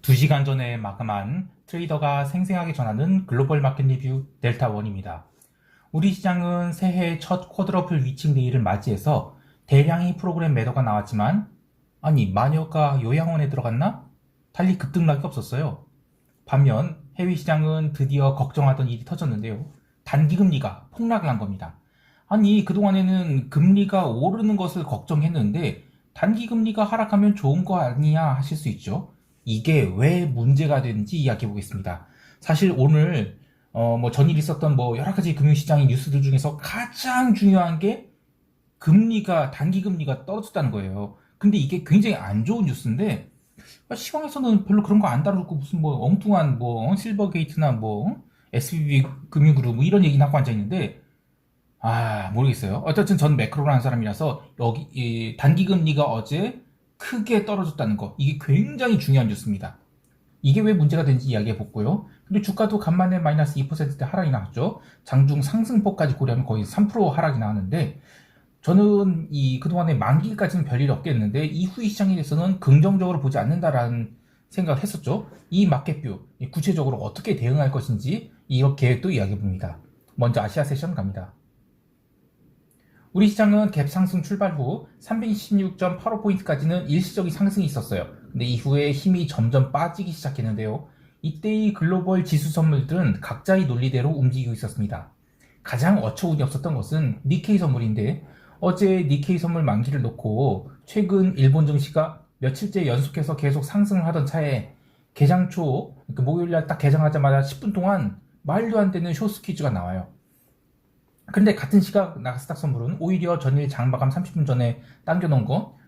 2시간 전에 마감한 트레이더가 생생하게 전하는 글로벌 마켓 리뷰 델타원입니다. 우리 시장은 새해 첫 쿼드러플 위칭 데이를 맞이해서 대량의 프로그램 매도가 나왔지만 아니 마녀가 요양원에 들어갔나? 달리 급등락이 없었어요. 반면 해외 시장은 드디어 걱정하던 일이 터졌는데요. 단기금리가 폭락을 한 겁니다. 아니 그동안에는 금리가 오르는 것을 걱정했는데 단기금리가 하락하면 좋은 거 아니냐 하실 수 있죠. 이게 왜 문제가 되는지 이야기해 보겠습니다. 사실 오늘 전일 있었던 여러 가지 금융시장의 뉴스들 중에서 가장 중요한 게 단기금리가 떨어졌다는 거예요. 근데 이게 굉장히 안 좋은 뉴스인데 시황에서는 별로 그런 거 안 다루고 무슨 엉뚱한 실버게이트나 SVB 금융그룹 이런 얘기나 하고 앉아 있는데 모르겠어요. 어쨌든 전 매크로를 하는 사람이라서 여기 단기금리가 어제 크게 떨어졌다는 거, 이게 굉장히 중요한 뉴스입니다. 이게 왜 문제가 되는지 이야기해 볼고요. 근데 주가도 간만에 마이너스 2%대 하락이 나왔죠. 장중 상승폭까지 고려하면 거의 3% 하락이 나왔는데 저는 그동안에 만기까지는 별일 없겠는데 이후의 시장에 대해서는 긍정적으로 보지 않는다라는 생각을 했었죠. 이 마켓뷰 구체적으로 어떻게 대응할 것인지 이 계획도 이야기해 봅니다. 먼저 아시아 세션 갑니다. 우리 시장은 갭 상승 출발 후 326.85포인트까지는 일시적인 상승이 있었어요. 근데 이후에 힘이 점점 빠지기 시작했는데요. 이때의 글로벌 지수 선물들은 각자의 논리대로 움직이고 있었습니다. 가장 어처구니 없었던 것은 니케이 선물인데 어제 니케이 선물 만기를 놓고 최근 일본 증시가 며칠째 연속해서 계속 상승을 하던 차에 개장 초 목요일날 딱 개장하자마자 10분 동안 말도 안 되는 쇼스퀴즈가 나와요. 근데 같은 시각 나스닥 선물은 오히려 전일 장마감 30분 전에 당겨놓은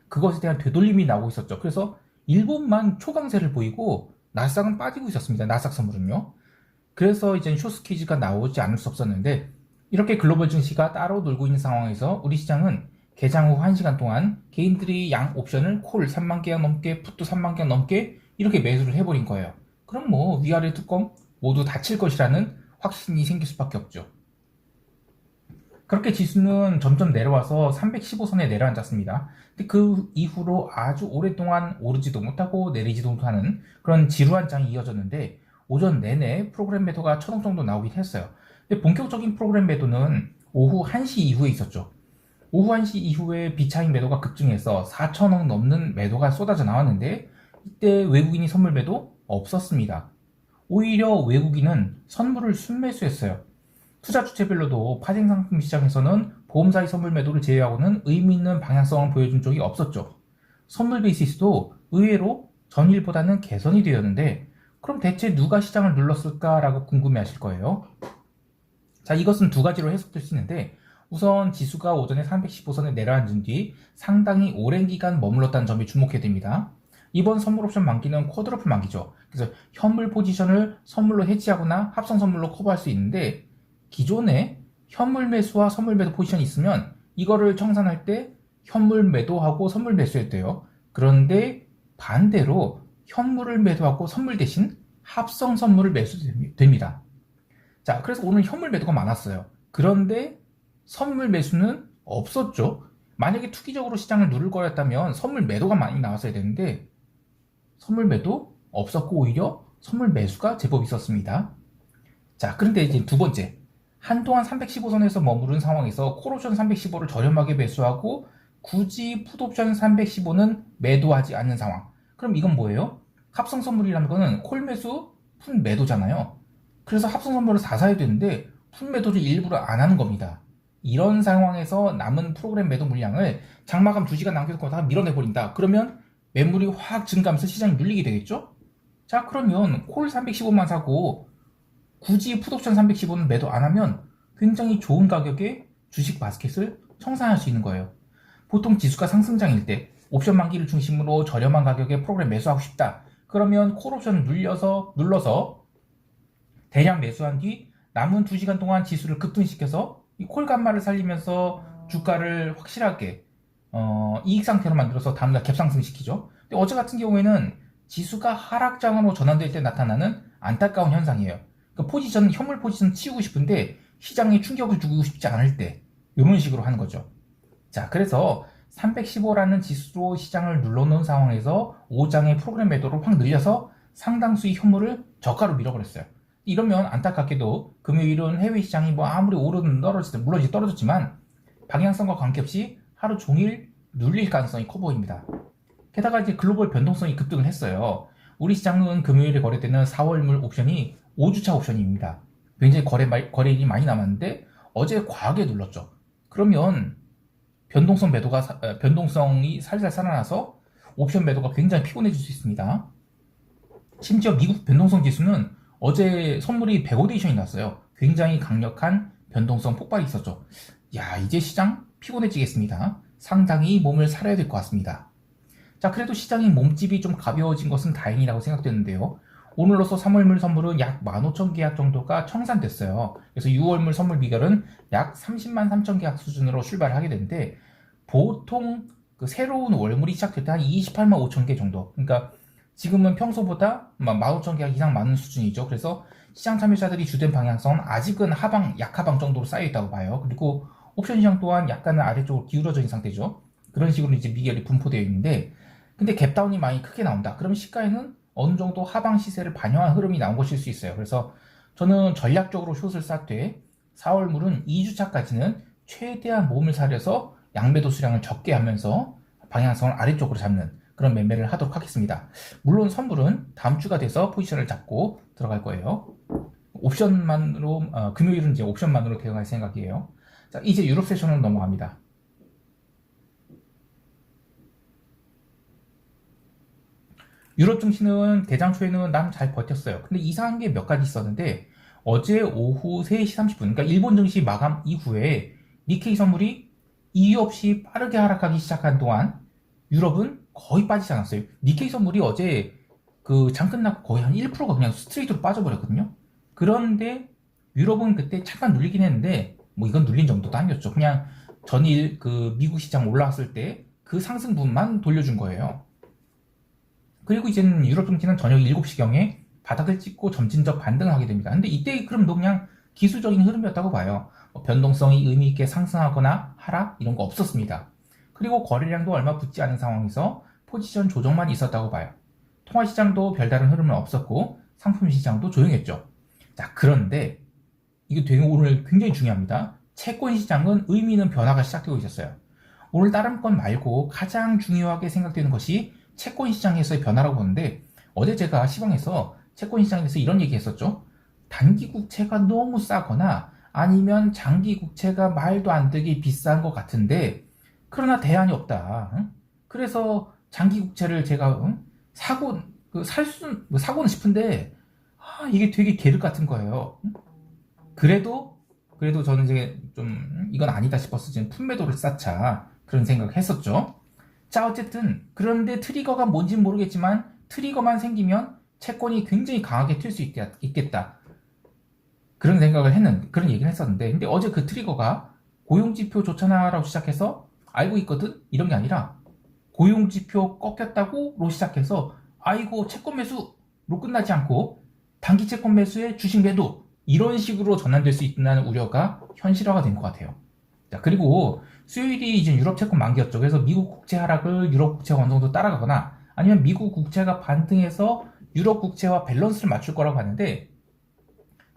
그것에 대한 되돌림이 나오고 있었죠. 그래서 일본만 초강세를 보이고 나스닥은 빠지고 있었습니다. 나스닥 선물은요. 그래서 이제 쇼스퀴즈가 나오지 않을 수 없었는데 이렇게 글로벌 증시가 따로 놀고 있는 상황에서 우리 시장은 개장 후 1시간 동안 개인들이 양 옵션을 콜 3만 개가 넘게, 풋도 3만 개가 넘게 이렇게 매수를 해버린 거예요. 그럼 위아래 뚜껑 모두 닫힐 것이라는 확신이 생길 수밖에 없죠. 그렇게 지수는 점점 내려와서 315선에 내려앉았습니다. 근데 그 이후로 아주 오랫동안 오르지도 못하고 내리지도 못하는 그런 지루한 장이 이어졌는데 오전 내내 프로그램 매도가 1000억 정도 나오긴 했어요. 근데 본격적인 프로그램 매도는 오후 1시 이후에 있었죠. 오후 1시 이후에 비차익 매도가 급증해서 4천억 넘는 매도가 쏟아져 나왔는데 이때 외국인이 선물 매도 없었습니다. 오히려 외국인은 선물을 순매수했어요. 투자 주체별로도 파생 상품 시장에서는 보험사의 선물 매도를 제외하고는 의미 있는 방향성을 보여준 적이 없었죠. 선물 베이시스도 의외로 전일보다는 개선이 되었는데 그럼 대체 누가 시장을 눌렀을까라고 궁금해 하실 거예요. 자, 이것은 두 가지로 해석될 수 있는데 우선 지수가 오전에 315선에 내려앉은 뒤 상당히 오랜 기간 머물렀다는 점에 주목해야 됩니다. 이번 선물 옵션 만기는 쿼드러플 만기죠. 그래서 현물 포지션을 선물로 해지하거나 합성 선물로 커버할 수 있는데 기존에 현물 매수와 선물 매도 포지션이 있으면 이거를 청산할 때 현물 매도하고 선물 매수했대요. 그런데 반대로 현물을 매도하고 선물 대신 합성 선물을 매수됩니다. 자, 그래서 오늘 현물 매도가 많았어요. 그런데 선물 매수는 없었죠. 만약에 투기적으로 시장을 누를 거였다면 선물 매도가 많이 나왔어야 되는데 선물 매도 없었고 오히려 선물 매수가 제법 있었습니다. 자, 그런데 이제 두 번째, 한동안 315선에서 머무른 상황에서 콜옵션 315를 저렴하게 매수하고 굳이 풋옵션 315는 매도하지 않는 상황. 그럼 이건 뭐예요? 합성 선물이라는 거는 콜 매수, 풋 매도잖아요. 그래서 합성 선물을 다 사야 되는데 풋 매도를 일부러 안 하는 겁니다. 이런 상황에서 남은 프로그램 매도 물량을 장마감 2시간 남겨놓고 다 밀어내버린다. 그러면 매물이 확 증가하면서 시장이 눌리게 되겠죠? 자, 그러면 콜 315만 사고 굳이 풋옵션 315는 매도 안 하면 굉장히 좋은 가격에 주식 바스켓을 청산할 수 있는 거예요. 보통 지수가 상승장일 때 옵션 만기를 중심으로 저렴한 가격에 프로그램 매수하고 싶다. 그러면 콜옵션을 눌러서 대량 매수한 뒤 남은 2시간 동안 지수를 급등시켜서 이 콜 감마를 살리면서 주가를 확실하게 이익 상태로 만들어서 다음날 갭상승시키죠. 근데 어제 같은 경우에는 지수가 하락장으로 전환될 때 나타나는 안타까운 현상이에요. 현물 포지션 치우고 싶은데 시장에 충격을 주고 싶지 않을 때 이런 식으로 하는 거죠. 자, 그래서 315라는 지수로 시장을 눌러놓은 상황에서 5장의 프로그램 매도를 확 늘려서 상당수의 현물을 저가로 밀어버렸어요. 이러면 안타깝게도 금요일은 해외 시장이 뭐 아무리 오르든 떨어지든 물론 이제 떨어졌지만 방향성과 관계없이 하루 종일 눌릴 가능성이 커 보입니다. 게다가 이제 글로벌 변동성이 급등을 했어요. 우리 시장은 금요일에 거래되는 4월물 옵션이 5주차 옵션입니다. 굉장히 거래일이 많이 남았는데 어제 과하게 눌렀죠. 그러면 변동성이 살살 살아나서 옵션 매도가 굉장히 피곤해질 수 있습니다. 심지어 미국 변동성 지수는 어제 선물이 백오데이션이 났어요. 굉장히 강력한 변동성 폭발이 있었죠. 야, 이제 시장 피곤해지겠습니다. 상당히 몸을 사려야 될 것 같습니다. 자, 그래도 시장의 몸집이 좀 가벼워진 것은 다행이라고 생각되는데요. 오늘로서 3월물 선물은 약 15,000계약 정도가 청산됐어요. 그래서 6월물 선물 비결은 약 300,000 3,000계약 수준으로 출발하게 되는데 보통 그 새로운 월물이 시작될 때 한 280,000 5,000개 정도. 그러니까 지금은 평소보다 15,000계약 이상 많은 수준이죠. 그래서 시장 참여자들이 주된 방향성은 아직은 약하방 정도로 쌓여있다고 봐요. 그리고 옵션 시장 또한 약간은 아래쪽으로 기울어져 있는 상태죠. 그런 식으로 이제 미결이 분포되어 있는데 근데 갭다운이 많이 크게 나온다. 그럼 시가에는 어느 정도 하방 시세를 반영한 흐름이 나온 것일 수 있어요. 그래서 저는 전략적으로 숏을 쌌되 4월물은 2주차까지는 최대한 몸을 사려서 양매도 수량을 적게 하면서 방향성을 아래쪽으로 잡는 그런 매매를 하도록 하겠습니다. 물론 선물은 다음 주가 돼서 포지션을 잡고 들어갈 거예요. 옵션만으로 금요일은 이제 옵션만으로 대응할 생각이에요. 자, 이제 유럽 세션으로 넘어갑니다. 유럽 증시는 개장 초에는 난 잘 버텼어요. 근데 이상한 게 몇 가지 있었는데 어제 오후 3시 30분, 그러니까 일본 증시 마감 이후에 니케이 선물이 이유 없이 빠르게 하락하기 시작한 동안 유럽은 거의 빠지지 않았어요. 니케이 선물이 어제 그 장 끝나고 거의 한 1%가 그냥 스트레이트로 빠져버렸거든요. 그런데 유럽은 그때 잠깐 눌리긴 했는데 뭐 이건 눌린 정도도 아니었죠. 그냥 전일 그 미국 시장 올라왔을 때 그 상승분만 돌려준 거예요. 그리고 이제는 유럽 증시는 저녁 7시경에 바닥을 찍고 점진적 반등을 하게 됩니다. 근데 이때 그럼도 그냥 기술적인 흐름이었다고 봐요. 변동성이 의미 있게 상승하거나 하락 이런 거 없었습니다. 그리고 거래량도 얼마 붙지 않은 상황에서 포지션 조정만 있었다고 봐요. 통화시장도 별다른 흐름은 없었고 상품 시장도 조용했죠. 자, 그런데 이게 되게 오늘 굉장히 중요합니다. 채권 시장은 의미 있는 변화가 시작되고 있었어요. 오늘 다른 건 말고 가장 중요하게 생각되는 것이 채권 시장에서의 변화라고 보는데 어제 제가 시황에서 채권 시장에 대해서 이런 얘기 했었죠. 단기 국채가 너무 싸거나 아니면 장기 국채가 말도 안 되게 비싼 것 같은데 그러나 대안이 없다. 그래서 장기 국채를 제가 사고는 싶은데 이게 되게 계륵 같은 거예요. 그래도 저는 이제 좀 이건 아니다 싶어서 지금 품매도를 쌓자 그런 생각을 했었죠. 자, 어쨌든 그런데 트리거가 뭔진 모르겠지만 트리거만 생기면 채권이 굉장히 강하게 튈 수 있겠다. 그런 그런 얘기를 했었는데 근데 어제 그 트리거가 고용지표 좋잖아라고 시작해서 알고 있거든? 이런 게 아니라 고용지표 꺾였다고로 시작해서 아이고 채권 매수로 끝나지 않고 단기 채권 매수에 주식 매도 이런 식으로 전환될 수 있다는 우려가 현실화가 된 것 같아요. 자, 그리고 수요일이 이제 유럽 채권 만기였죠. 그래서 미국 국채 하락을 유럽 국채가 어느 정도 따라가거나 아니면 미국 국채가 반등해서 유럽 국채와 밸런스를 맞출 거라고 하는데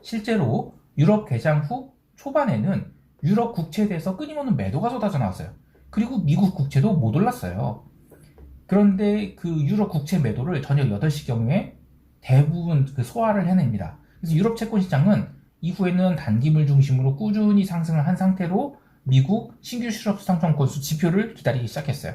실제로 유럽 개장 후 초반에는 유럽 국채에 대해서 끊임없는 매도가 쏟아져 나왔어요. 그리고 미국 국채도 못 올랐어요. 그런데 그 유럽 국채 매도를 저녁 8시경에 대부분 그 소화를 해냅니다. 그래서 유럽 채권 시장은 이후에는 단기물 중심으로 꾸준히 상승을 한 상태로 미국 신규 실업 상승 건수 지표를 기다리기 시작했어요.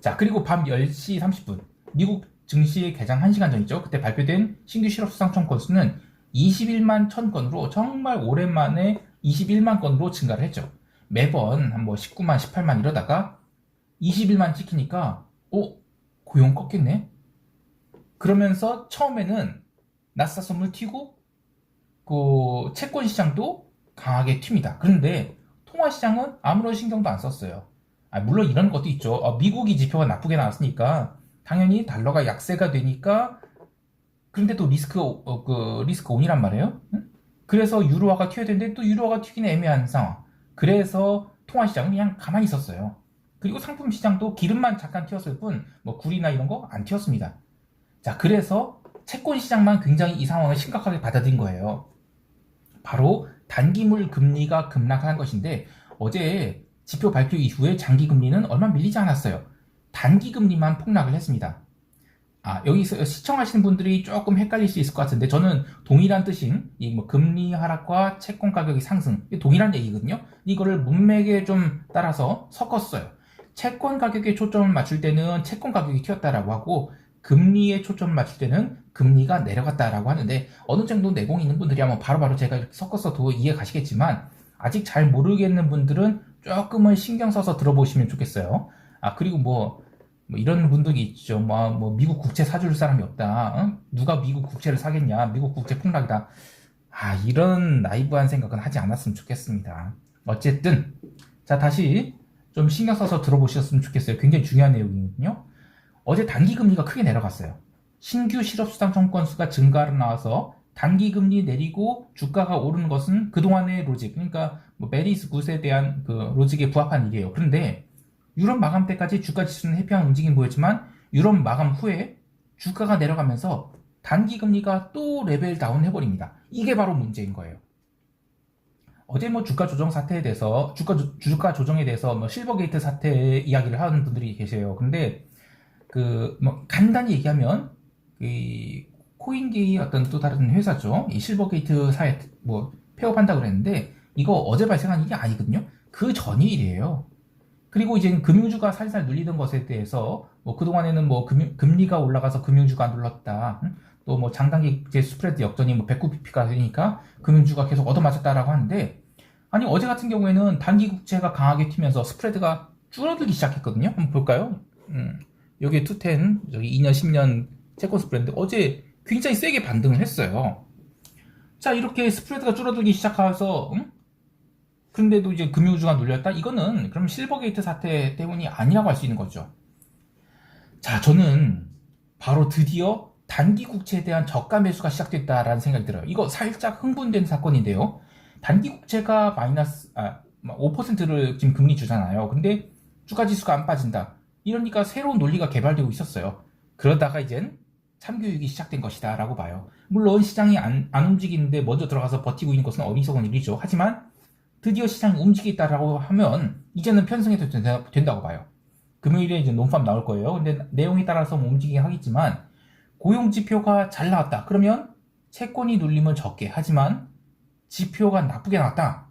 자, 그리고 밤 10시 30분 미국 증시 개장 1시간 전이죠. 그때 발표된 신규 실업 수상청 건수는 21만 1000건으로 정말 오랜만에 21만 건으로 증가를 했죠. 매번 한 뭐 19만 18만 이러다가 21만 찍히니까 고용 꺾였네. 그러면서 처음에는 나스닥 선물 튀고 그 채권 시장도 강하게 튑니다. 그런데 통화 시장은 아무런 신경도 안 썼어요. 물론 이런 것도 있죠. 미국이 지표가 나쁘게 나왔으니까 당연히 달러가 약세가 되니까 그런데 또 리스크 온이란 말이에요. 응? 그래서 유로화가 튀어야 되는데 또 유로화가 튀기는 애매한 상황. 그래서 통화 시장은 그냥 가만히 있었어요. 그리고 상품 시장도 기름만 잠깐 튀었을 뿐 뭐 굴이나 이런 거 안 튀었습니다. 자, 그래서 채권 시장만 굉장히 이 상황을 심각하게 받아들인 거예요. 바로 단기물 금리가 급락한 것인데 어제 지표 발표 이후에 장기 금리는 얼마 밀리지 않았어요. 단기 금리만 폭락을 했습니다. 여기서 시청하시는 분들이 조금 헷갈릴 수 있을 것 같은데 저는 동일한 뜻인 이 뭐 금리 하락과 채권 가격이 상승 동일한 얘기거든요. 이거를 문맥에 좀 따라서 섞었어요. 채권 가격에 초점을 맞출 때는 채권 가격이 튀었다라고 하고 금리에 초점을 맞출 때는 금리가 내려갔다라고 하는데 어느 정도 내공이 있는 분들이 하면 바로바로 제가 이렇게 섞어서도 이해 가시겠지만 아직 잘 모르겠는 분들은 조금은 신경 써서 들어보시면 좋겠어요. 그리고 뭐 이런 분들이 있죠. 뭐 미국 국채 사줄 사람이 없다. 누가 미국 국채를 사겠냐. 미국 국채 폭락이다. 이런 나이브한 생각은 하지 않았으면 좋겠습니다. 어쨌든 자 다시 좀 신경 써서 들어보셨으면 좋겠어요. 굉장히 중요한 내용이거든요. 어제 단기금리가 크게 내려갔어요. 신규 실업수당 청구건수가 증가로 나와서 단기금리 내리고 주가가 오르는 것은 그동안의 로직, 그러니까 뭐 메리스 굿에 대한 그 로직에 부합한 일이에요. 그런데 유럽 마감 때까지 주가 지수는 회피한 움직임이 보였지만 유럽 마감 후에 주가가 내려가면서 단기금리가 또 레벨 다운 해버립니다. 이게 바로 문제인 거예요. 어제 뭐 주가 조정 사태에 대해서 주가 조정에 대해서 뭐 실버게이트 사태 이야기를 하는 분들이 계세요. 근데 그 뭐 간단히 얘기하면 이 코인게이 어떤 또 다른 회사죠. 이 실버게이트 사에 뭐 폐업한다고 그랬는데 이거 어제 발생한 일이 아니거든요. 그 전이 일이에요. 그리고 이제 금융주가 살살 눌리던 것에 대해서 뭐 그동안에는 뭐 금리가 올라가서 금융주가 안 눌렀다. 또 뭐 장단기 제 스프레드 역전이 뭐 109bp가 되니까 금융주가 계속 얻어맞았다라고 하는데 아니 어제 같은 경우에는 단기 국채가 강하게 튀면서 스프레드가 줄어들기 시작했거든요. 한번 볼까요? 여기 210 저기 2년 10년 채권 스프레드 어제 굉장히 세게 반등을 했어요. 자 이렇게 스프레드가 줄어들기 시작해서 그런데도 이제 금융주가 눌렸다? 이거는 그럼 실버게이트 사태 때문이 아니라고 할 수 있는 거죠. 자, 저는 바로 드디어 단기 국채에 대한 저가 매수가 시작됐다라는 생각이 들어요. 이거 살짝 흥분된 사건인데요. 단기 국채가 마이너스 5%를 지금 금리 주잖아요. 근데 주가 지수가 안 빠진다. 이러니까 새로운 논리가 개발되고 있었어요. 그러다가 이젠 참교육이 시작된 것이다 라고 봐요. 물론 시장이 안 움직이는데 먼저 들어가서 버티고 있는 것은 어리석은 일이죠. 하지만 드디어 시장이 움직이겠다라고 하면 이제는 편승해도 된다고 봐요. 금요일에 이제 논팜 나올 거예요. 근데 내용에 따라서 움직이긴 하겠지만 고용 지표가 잘 나왔다. 그러면 채권이 눌림은 적게 하지만 지표가 나쁘게 나왔다.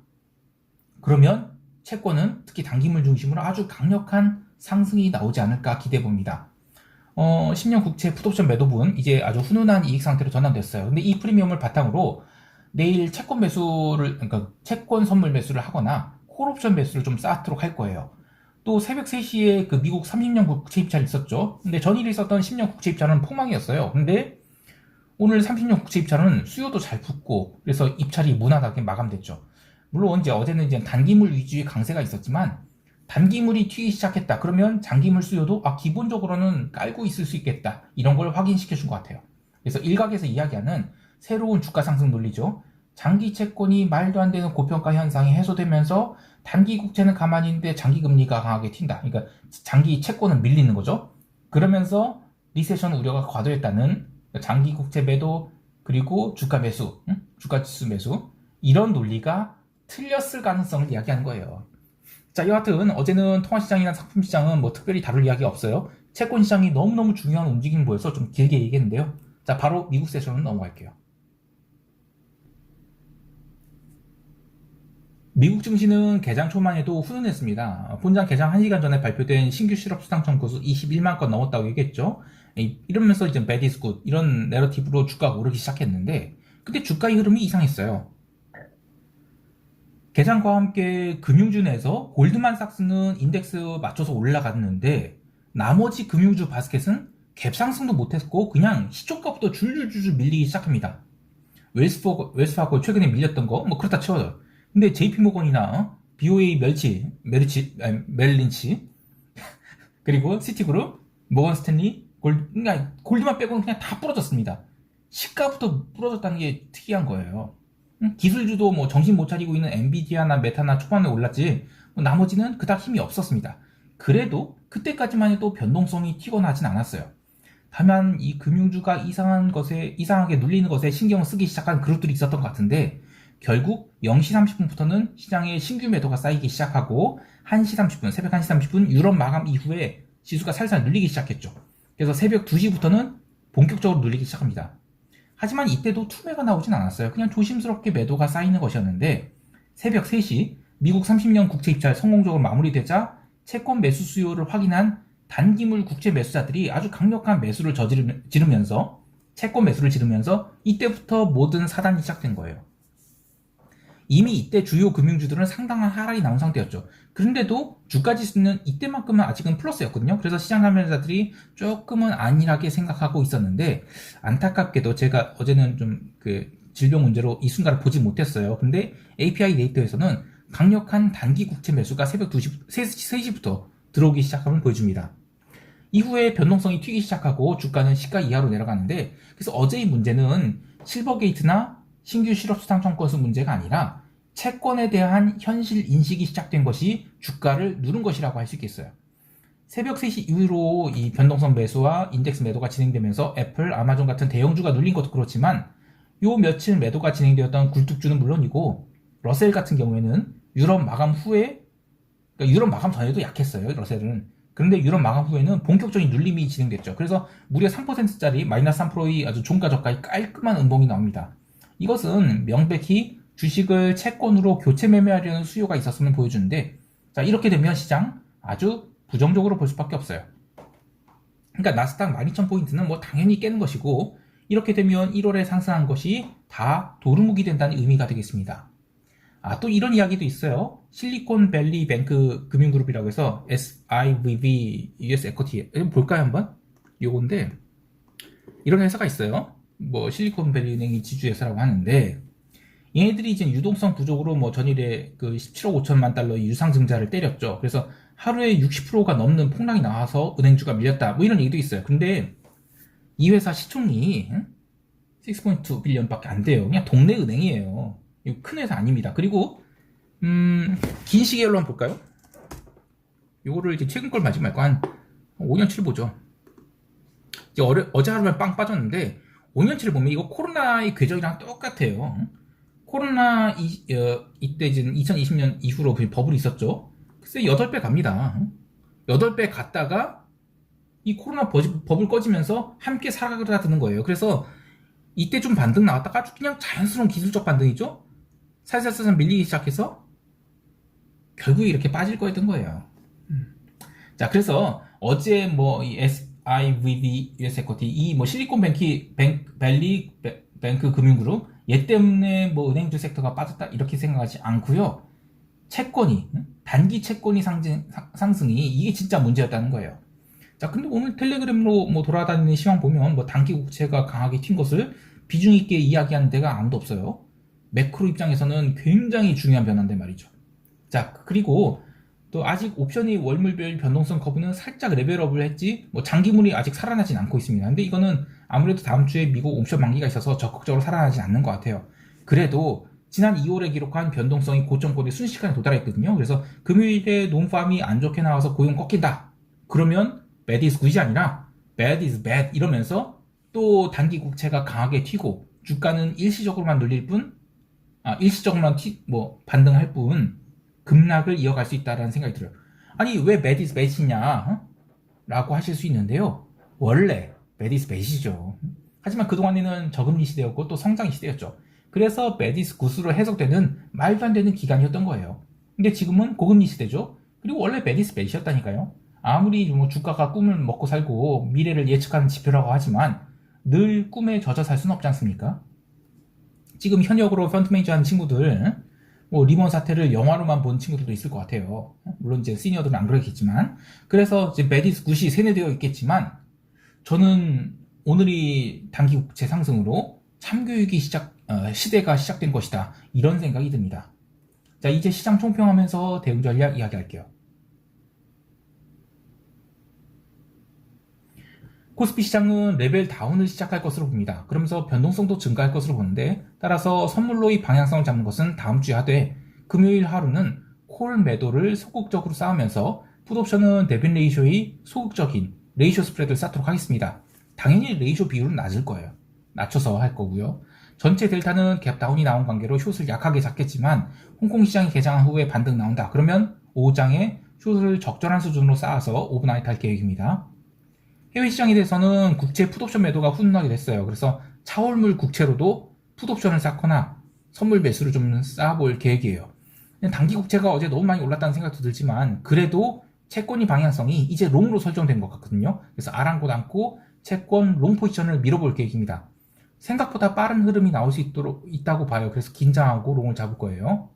그러면 채권은 특히 단기물 중심으로 아주 강력한 상승이 나오지 않을까 기대해 봅니다. 10년 국채 풋옵션 매도분 이제 아주 훈훈한 이익 상태로 전환됐어요. 근데 이 프리미엄을 바탕으로 내일 채권 매수를, 그러니까 채권 선물 매수를 하거나 콜옵션 매수를 좀 쌓도록 할 거예요. 또 새벽 3시에 그 미국 30년 국채 입찰이 있었죠. 근데 전일에 있었던 10년 국채 입찰은 폭망이었어요. 근데 오늘 30년 국채 입찰은 수요도 잘 붙고 그래서 입찰이 무난하게 마감됐죠. 물론 이제 어제는 이제 단기물 위주의 강세가 있었지만 단기물이 튀기 시작했다. 그러면 장기물 수요도 기본적으로는 깔고 있을 수 있겠다. 이런 걸 확인시켜 준 것 같아요. 그래서 일각에서 이야기하는 새로운 주가 상승 논리죠. 장기 채권이 말도 안 되는 고평가 현상이 해소되면서 단기 국채는 가만히 있는데 장기 금리가 강하게 튄다. 그러니까 장기 채권은 밀리는 거죠. 그러면서 리세션 우려가 과도했다는 장기 국채 매도 그리고 주가 매수, 주가 지수 매수 이런 논리가 틀렸을 가능성을 이야기하는 거예요. 자, 여하튼 어제는 통화시장이나 상품시장은 뭐 특별히 다룰 이야기가 없어요. 채권시장이 너무너무 중요한 움직임을 보여서 좀 길게 얘기했는데요. 자, 바로 미국 세션으로 넘어갈게요. 미국 증시는 개장 초만 해도 훈훈했습니다. 본장 개장 1시간 전에 발표된 신규 실업수당 청구수 21만 건 넘었다고 얘기했죠. 이러면서 이제 bad is good 이런 내러티브로 주가가 오르기 시작했는데 근데 주가의 흐름이 이상했어요. 개장과 함께 금융주 내에서 골드만삭스는 인덱스 맞춰서 올라갔는데 나머지 금융주 바스켓은 갭상승도 못했고 그냥 시초가부터 줄줄줄줄 밀리기 시작합니다. 웰스파고 최근에 밀렸던 거 뭐 그렇다 쳐요. 근데 JP모건이나 BOA 멜린치 그리고 시티그룹, 모건스탠리, 그러니까 골드만 빼고는 그냥 다 부러졌습니다. 시가부터 부러졌다는 게 특이한 거예요. 기술주도 뭐 정신 못 차리고 있는 엔비디아나 메타나 초반에 올랐지 뭐 나머지는 그닥 힘이 없었습니다. 그래도 그때까지만 해도 변동성이 튀거나 하진 않았어요. 다만 이 금융주가 이상하게 눌리는 것에 신경을 쓰기 시작한 그룹들이 있었던 것 같은데, 결국 0시 30분부터는 시장에 신규 매도가 쌓이기 시작하고 1시 30분, 새벽 1시 30분 유럽 마감 이후에 지수가 살살 눌리기 시작했죠. 그래서 새벽 2시부터는 본격적으로 눌리기 시작합니다. 하지만 이때도 투매가 나오진 않았어요. 그냥 조심스럽게 매도가 쌓이는 것이었는데, 새벽 3시 미국 30년 국채 입찰 성공적으로 마무리되자 채권 매수 수요를 확인한 단기물 국채 매수자들이 아주 강력한 매수를 지르면서 채권 매수를 지르면서 이때부터 모든 사단이 시작된 거예요. 이미 이때 주요 금융주들은 상당한 하락이 나온 상태였죠. 그런데도 주가 지수는 이때만큼은 아직은 플러스였거든요. 그래서 시장 참여자들이 조금은 안일하게 생각하고 있었는데, 안타깝게도 제가 어제는 좀 질병 문제로 이 순간을 보지 못했어요. 근데 API 데이터에서는 강력한 단기 국채 매수가 새벽 3시부터 들어오기 시작함을 보여줍니다. 이후에 변동성이 튀기 시작하고 주가는 시가 이하로 내려가는데, 그래서 어제의 문제는 실버게이트나 신규 실업수당 청구서 문제가 아니라 채권에 대한 현실 인식이 시작된 것이 주가를 누른 것이라고 할 수 있겠어요. 새벽 3시 이후로 이 변동성 매수와 인덱스 매도가 진행되면서 애플, 아마존 같은 대형주가 눌린 것도 그렇지만, 요 며칠 매도가 진행되었던 굴뚝주는 물론이고 러셀 같은 경우에는 유럽 마감 후에, 그러니까 유럽 마감 전에도 약했어요, 러셀은. 그런데 유럽 마감 후에는 본격적인 눌림이 진행됐죠. 그래서 무려 3%짜리 마이너스 3%의 아주 종가 저가의 깔끔한 음봉이 나옵니다. 이것은 명백히 주식을 채권으로 교체 매매하려는 수요가 있었음을 보여주는데, 자, 이렇게 되면 시장 아주 부정적으로 볼 수밖에 없어요. 그러니까 나스닥 12,000포인트는 뭐 당연히 깨는 것이고, 이렇게 되면 1월에 상승한 것이 다 도루묵이 된다는 의미가 되겠습니다. 또 이런 이야기도 있어요. 실리콘밸리 뱅크 금융그룹이라고 해서 SIVB US 에쿼티, 볼까요 한번? 요건데, 이런 회사가 있어요. 뭐 실리콘밸리 은행이 지주회사라고 하는데, 얘네들이 이제 유동성 부족으로 뭐 전일에 17억 5천만 달러의 유상증자를 때렸죠. 그래서 하루에 60%가 넘는 폭락이 나와서 은행주가 밀렸다, 뭐 이런 얘기도 있어요. 근데 이 회사 시총이 6.2 빌리언밖에 안 돼요. 그냥 동네 은행이에요. 이거 큰 회사 아닙니다. 그리고 긴 시계열로 한번 볼까요? 요거를 이제 최근 걸 맞지 말고 한 5년치를 보죠. 이제 어제 하루만 빵 빠졌는데 5년치를 보면 이거 코로나의 궤적이랑 똑같아요. 코로나 이때 이제 2020년 이후로 버블이 있었죠. 글쎄 8배 갑니다. 8배 갔다가 이 코로나 버블 꺼지면서 함께 사라드는 거예요. 그래서 이때 좀 반등 나왔다가 아주 그냥 자연스러운 기술적 반등이죠. 살살살살 밀리기 시작해서 결국에 이렇게 빠질 거였던 거예요. 자, 그래서 어제 뭐 이 SIVB US 에쿼티, 이 뭐 실리콘밸리 뱅크 금융그룹 얘 때문에 뭐 은행주 섹터가 빠졌다 이렇게 생각하지 않고요. 채권이, 단기 채권이 상승이 이게 진짜 문제였다는 거예요. 자, 근데 오늘 텔레그램으로 뭐 돌아다니는 시황 보면 뭐 단기 국채가 강하게 튄 것을 비중 있게 이야기하는 데가 아무도 없어요. 매크로 입장에서는 굉장히 중요한 변화인데 말이죠. 자, 그리고 또 아직 옵션이 월물별 변동성 커브는 살짝 레벨업을 했지 뭐 장기물이 아직 살아나진 않고 있습니다. 근데 이거는 아무래도 다음 주에 미국 옵션 만기가 있어서 적극적으로 살아나지 않는 것 같아요. 그래도 지난 2월에 기록한 변동성이 고점권에 순식간에 도달했거든요. 그래서 금요일에 논팜이 안 좋게 나와서 고용 꺾인다. 그러면 bad is good이 아니라 bad is bad 이러면서 또 단기 국채가 강하게 튀고 주가는 일시적으로만 눌릴 뿐, 일시적으로만 반등할 뿐 급락을 이어갈 수 있다는 생각이 들어요. 아니 왜 bad is bad이냐 라고 하실 수 있는데요. 원래 bad is bad이죠. 하지만 그동안에는 저금리 시대였고 또 성장기 시대였죠. 그래서 bad is good으로 해석되는 말도 안 되는 기간이었던 거예요. 근데 지금은 고금리 시대죠. 그리고 원래 bad is bad이었다니까요. 아무리 뭐 주가가 꿈을 먹고 살고 미래를 예측하는 지표라고 하지만 늘 꿈에 젖어 살 수는 없지 않습니까? 지금 현역으로 펀드 매니저 하는 친구들, 뭐 리먼 사태를 영화로만 본 친구들도 있을 것 같아요. 물론 이제 시니어들은 안 그러겠지만, 그래서 이제 bad is good이 세뇌되어 있겠지만, 저는 오늘이 단기 국채 상승으로 참교육이 시대가 시작된 것이다, 이런 생각이 듭니다. 자, 이제 시장 총평하면서 대응 전략 이야기할게요. 코스피 시장은 레벨 다운을 시작할 것으로 봅니다. 그러면서 변동성도 증가할 것으로 보는데, 따라서 선물로의 방향성을 잡는 것은 다음 주에 하되, 금요일 하루는 콜 매도를 소극적으로 쌓으면서 풋옵션은 데빈 레이쇼의 소극적인 레이쇼 스프레드를 쌓도록 하겠습니다. 당연히 레이쇼 비율은 낮을 거예요. 낮춰서 할 거고요. 전체 델타는 갭 다운이 나온 관계로 숏을 약하게 잡겠지만 홍콩 시장이 개장한 후에 반등 나온다. 그러면 5장에 숏을 적절한 수준으로 쌓아서 오버나이트 할 계획입니다. 해외 시장에 대해서는 국채 풋옵션 매도가 훈훈하게 됐어요. 그래서 차월물 국채로도 풋옵션을 쌓거나 선물 매수를 좀 쌓아볼 계획이에요. 단기 국채가 어제 너무 많이 올랐다는 생각도 들지만 그래도 채권이 방향성이 이제 롱으로 설정된 것 같거든요. 그래서 아랑곳 않고 채권 롱 포지션을 밀어볼 계획입니다. 생각보다 빠른 흐름이 나올 수 있다고 봐요. 그래서 긴장하고 롱을 잡을 거예요.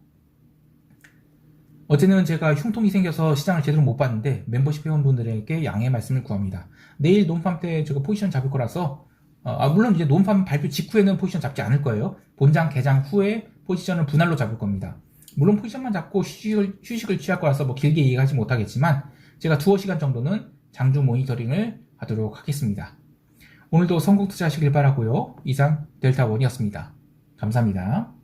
어제는 제가 흉통이 생겨서 시장을 제대로 못 봤는데 멤버십 회원분들에게 양해 말씀을 구합니다. 내일 논팜 때 제가 포지션 잡을 거라서 물론 이제 논팜 발표 직후에는 포지션 잡지 않을 거예요. 본장 개장 후에 포지션을 분할로 잡을 겁니다. 물론 포지션만 잡고 휴식을 취할 거라서 뭐 길게 얘기하지 못하겠지만 제가 두어 시간 정도는 장주 모니터링을 하도록 하겠습니다. 오늘도 성공 투자하시길 바라고요. 이상 델타원이었습니다. 감사합니다.